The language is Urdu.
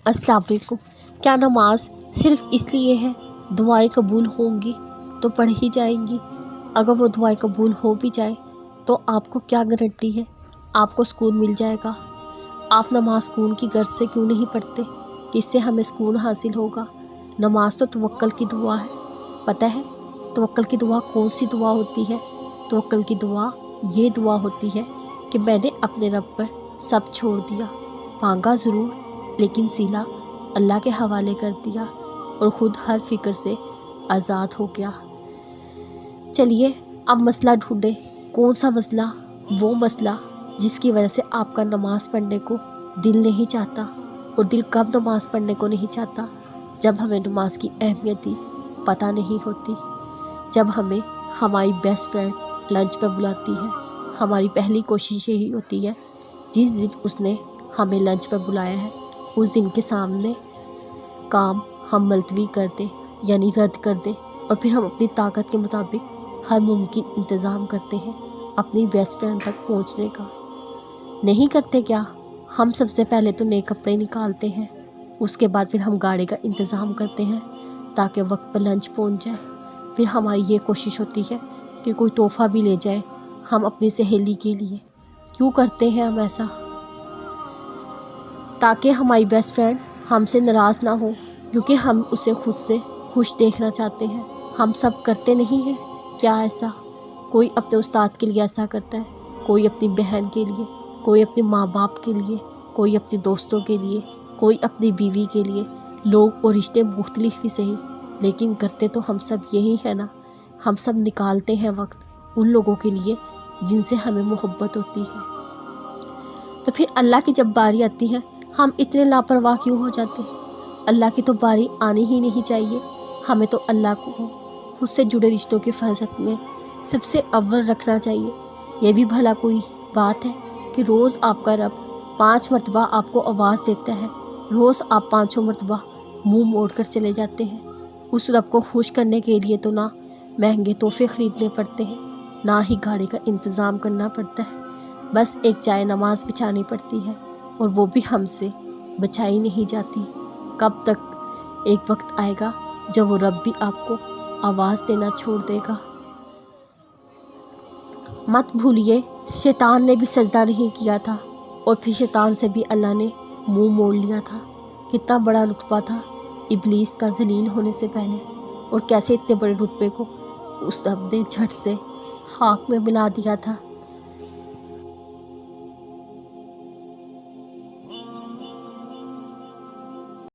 السلام علیکم۔ کیا نماز صرف اس لیے ہے دعائیں قبول ہوں گی تو پڑھ ہی جائیں گی؟ اگر وہ دعائیں قبول ہو بھی جائے تو آپ کو کیا گارنٹی ہے آپ کو سکون مل جائے گا؟ آپ نماز سکون کی غرض سے کیوں نہیں پڑھتے کہ اس سے ہمیں سکون حاصل ہوگا؟ نماز تو توکل کی دعا ہے۔ پتہ ہے توکل کی دعا کون سی دعا ہوتی ہے؟ توکل کی دعا یہ دعا ہوتی ہے کہ میں نے اپنے رب پر سب چھوڑ دیا، مانگا ضرور لیکن سیلا اللہ کے حوالے کر دیا اور خود ہر فکر سے آزاد ہو گیا۔ چلیے اب مسئلہ ڈھونڈے۔ کون سا مسئلہ؟ وہ مسئلہ جس کی وجہ سے آپ کا نماز پڑھنے کو دل نہیں چاہتا۔ اور دل کب نماز پڑھنے کو نہیں چاہتا؟ جب ہمیں نماز کی اہمیت ہی پتہ نہیں ہوتی، جب ہمیں ہماری بیسٹ فرینڈ لنچ پہ بلاتی ہے، ہماری پہلی کوشش یہی ہوتی ہے جس دن اس نے ہمیں لنچ پر بلایا ہے اس دن کے سامنے کام ہم ملتوی کر دیں، یعنی رد کر دیں، اور پھر ہم اپنی طاقت کے مطابق ہر ممکن انتظام کرتے ہیں اپنی بیسٹ فرینڈ تک پہنچنے کا۔ نہیں کرتے کیا؟ ہم سب سے پہلے تو نئے کپڑے نکالتے ہیں، اس کے بعد پھر ہم گاڑی کا انتظام کرتے ہیں تاکہ وقت پر لنچ پہنچ جائے۔ پھر ہماری یہ کوشش ہوتی ہے کہ کوئی تحفہ بھی لے جائے ہم اپنی سہیلی کے لیے۔ کیوں کرتے ہیں ہم ایسا؟ تاکہ ہماری بیسٹ فرینڈ ہم سے ناراض نہ ہو، کیونکہ ہم اسے خود سے خوش دیکھنا چاہتے ہیں۔ ہم سب کرتے نہیں ہیں کیا ایسا؟ کوئی اپنے استاد کے لیے ایسا کرتا ہے، کوئی اپنی بہن کے لیے، کوئی اپنے ماں باپ کے لیے، کوئی اپنے دوستوں کے لیے، کوئی اپنی بیوی کے لیے۔ لوگ اور رشتے مختلف ہی صحیح، لیکن کرتے تو ہم سب یہی ہے نا۔ ہم سب نکالتے ہیں وقت ان لوگوں کے لیے جن سے ہمیں محبت ہوتی ہے۔ تو پھر اللہ کی جب باری آتی ہے ہم اتنے لاپرواہ کیوں ہو جاتے ہیں؟ اللہ کی تو باری آنی ہی نہیں چاہیے۔ ہمیں تو اللہ کو خود سے جڑے رشتوں کی فہرست میں سب سے اول رکھنا چاہیے۔ یہ بھی بھلا کوئی بات ہے کہ روز آپ کا رب 5 مرتبہ آپ کو آواز دیتا ہے، روز آپ 5 مرتبہ منہ موڑ کر چلے جاتے ہیں۔ اس رب کو خوش کرنے کے لیے تو نہ مہنگے تحفے خریدنے پڑتے ہیں، نہ ہی گاڑی کا انتظام کرنا پڑتا ہے، بس ایک جائے نماز بچھانی پڑتی ہے، اور وہ بھی ہم سے بچائی نہیں جاتی۔ کب تک؟ ایک وقت آئے گا جب وہ رب بھی آپ کو آواز دینا چھوڑ دے گا۔ مت بھولیے شیطان نے بھی سجدہ نہیں کیا تھا، اور پھر شیطان سے بھی اللہ نے منہ موڑ لیا تھا۔ کتنا بڑا رتبہ تھا ابلیس کا ذلیل ہونے سے پہلے، اور کیسے اتنے بڑے رتبے کو اس رب نے جھٹ سے خاک میں ملا دیا تھا۔